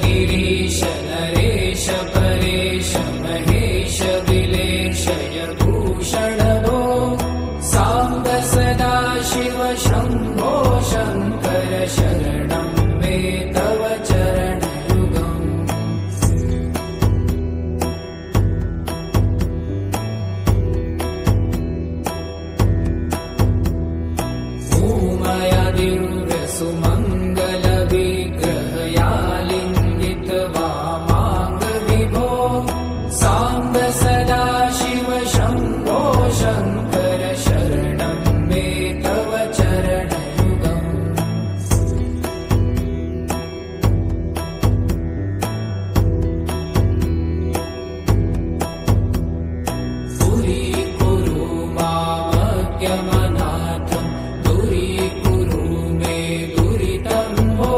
गिरीश नरेश परेश महेश विलेशय भूषण भो साम्ब सदा शिव शम्भो शङ्कर शरणं मे तव चरणयुगम् सुमङ्गल विग्रहयालिङ्गित वामाङ्ग विभो साम्ब सदा शिव शम्भो शङ्कर शरणं मे तव चरणयुगम् पुरीकुरु मामज्ञमनाथम् दूरीकुरु मे दुरितं भो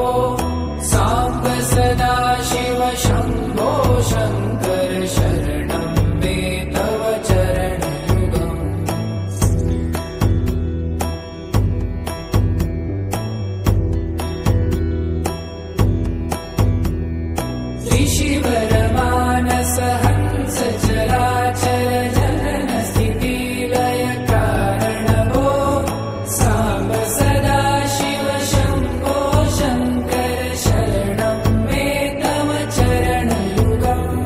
साम्ब सदा शिव शम्भो शङ्कर शरणं मे तव चरणयुगम् ऋषिवरमानस हंस चराचर जनन स्थिति लय कारण भो साम्ब सदा शिव शम्भो शङ्कर शरणं मे तव चरणयुगम्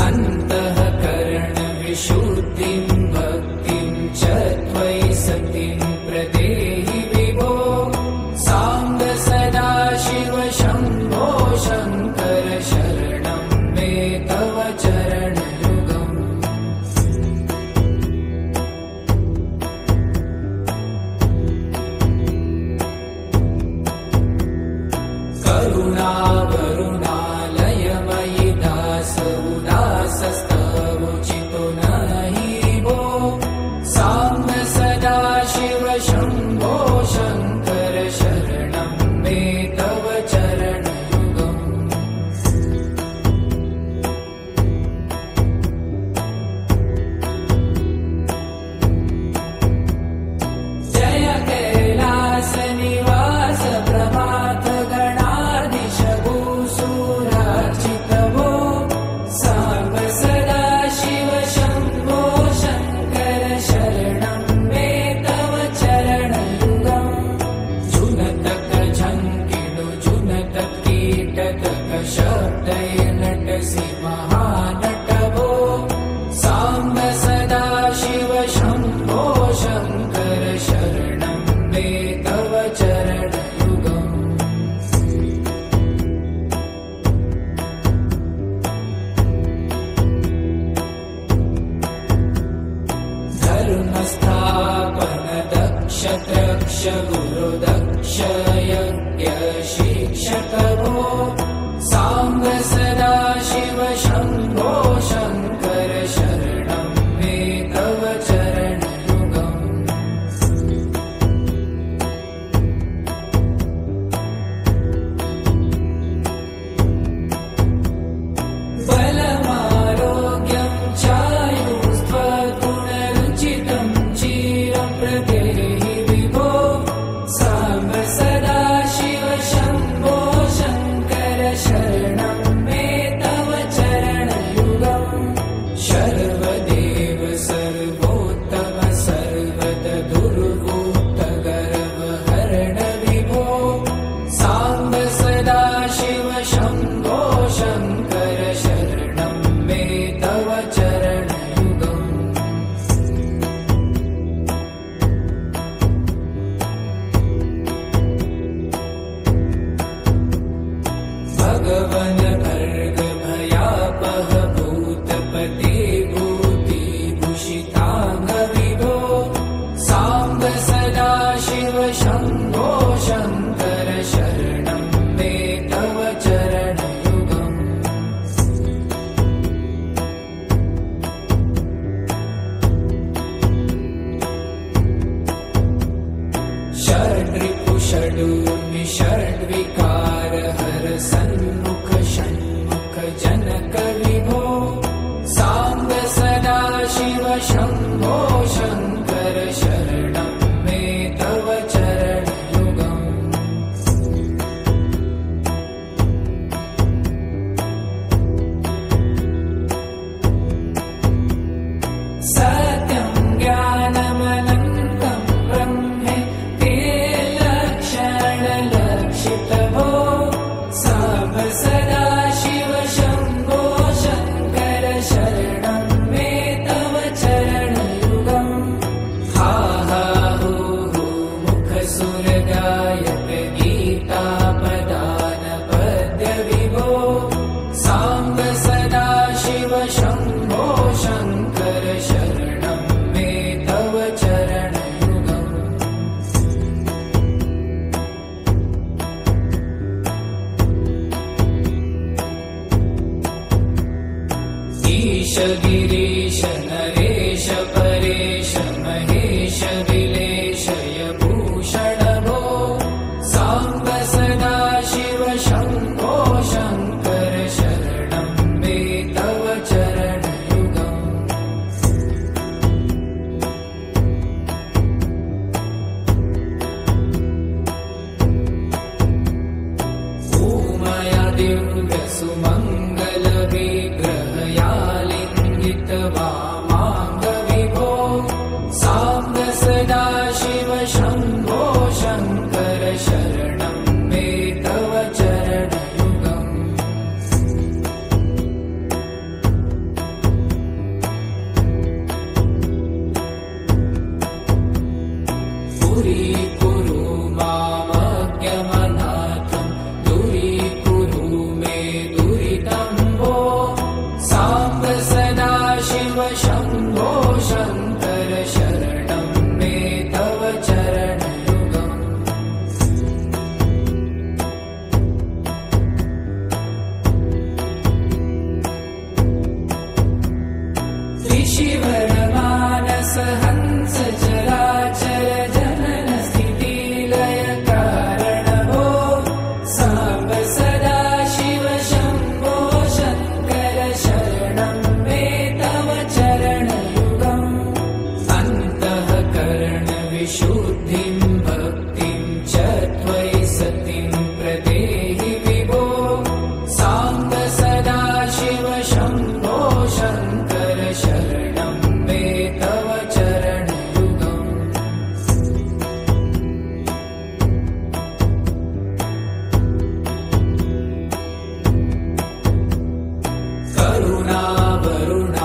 अन्तःकरण विशुद्धिं भक्तिं च त्वयि सतिं प्रदेहि विभो साम्ब सदा शिव शम्भो शङ्कर शरणं मे तव चरणयुगम् करुणावरुणालयमयि दास उदासस्तवोचितो नहि भो साम्ब सदा शिव शम्भो शङ्कर शरणं मे तव चरणयुगम् जय कैलास निवास प्रभात गणाधीश भूसुरार्चित भो साम्ब सदा शिव शम्भो शङ्कर शरणं मे तव चरणयुगम् जुनतक झङ्किणु जुनतक कीटतक शब्दय नटसि महानट भो साम्ब सदा शिव शम्भो शङ्कर शरणं मे तव चरणयुगम् धर्मस्थापन दक्ष त्रक्ष गुरुदक्ष यज्ञ शिक्षक भो साम्ब सदा शिव शम्भो शङ्कर शरणं मे तव चरणयुगम् बलमारोग्यं चायुस्त्वगुणरुचितं चिरं प्रदेहि विभो साम्ब सदा शिव शम्भो शङ्कर शरणं मे तव चरणयुगम् शर्वदेव सर्वोत्तम सर्वद दुर्वूत गर्वहरण विभो साम्ब सदा शिव शम्भो शङ्कर शरणं मे तव चरणयुगम् भगवन भर्ग भयापह भूतपते भूतिभूषिताङ्ग विभो साम्ब सदा शिव शम्भो शङ्कर शरणं मे तव चरणयुगम् षड्रिपु षडूर्मि षड्विकार हर सन्मुख षण्मुख जनक विभो साम्ब सदा शिव शम्भो शङ्कर शरणं मे तव चरणयुगम् सत्यं ज्ञानमनन्तं ब्रह्मे ते लक्षणलक्षितभो साम्ब सदा शिव शम्भो शङ्कर शरणं मे तव चरणयुगम् हा हा हू हू मुखसुरगायक गीतापदान पद्यविभो साम्ब सदा शिव शम्भो शङ्कर शरणं मे तव चरणयुगम् ईश गिरीश नरेश परेश महेश विलेशय भूषण भो साम्ब सदा शिव शम्भो शङ्कर शरणं मे तव चरणयुगम् ऊमया दिव्य सुमङ्गल विग्रहयालिङ्गित वामाङ्गविभो साम्ब सदा शिव शम्भो शङ्कर शरणं मे तव चरणयुगम् पुरीकुरु मामज्ञमनाथं दूरीकुरु मे दुरितं भो साम्ब सदा शिव शम्भो शङ्कर शरणं मे तव चरणयुगम् त्रिशिवरमानस हंस चराचर जनन स्थिति लय कारण भो साम्ब सदा शिव शम्भो शङ्कर शरणं मे तव चरणयुगम् अन्तःकरण विशुद्धिं भक्तिं च त्वयि सतिं प्रदेहि विभो साम्ब सदा शिव शम्भो शङ्कर शरणं मे तव चरणयुगम्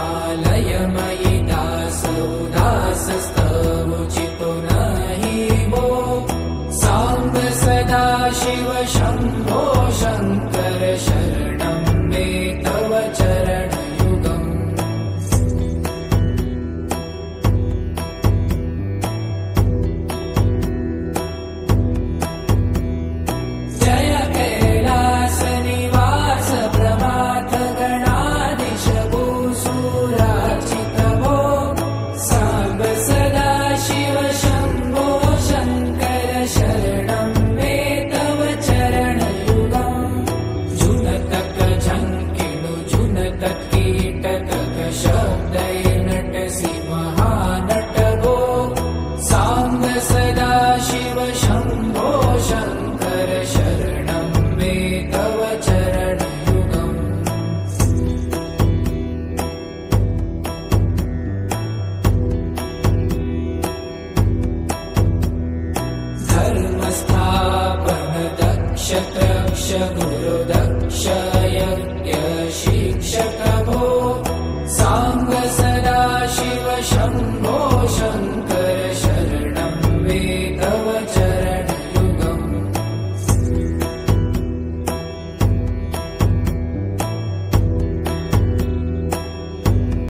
करुणावरुणालयमयि दासोदासस्तवोचितो नहि भो साम्ब सदा शिव शम्भो शङ्कर शरणं मे तव चरणयुगम् जय कैलासनिवास प्रमाथ गणाधीश भूसुरार्चित भो साम्ब सदा शिव शम्भो शङ्कर शरणं मे तव चरणयुगम् जुनतक झङ्किणु जुनतक कीटतक शब्दैर्नटसि महानट भो साम्ब सदा शिव शम्भो शङ्कर शरणं मे तव चरणयुगम् धर्मस्थापन दक्ष त्रक्ष गुरुदक्ष यज्ञ शिक्षक भो साम्ब सदा शिव शम्भो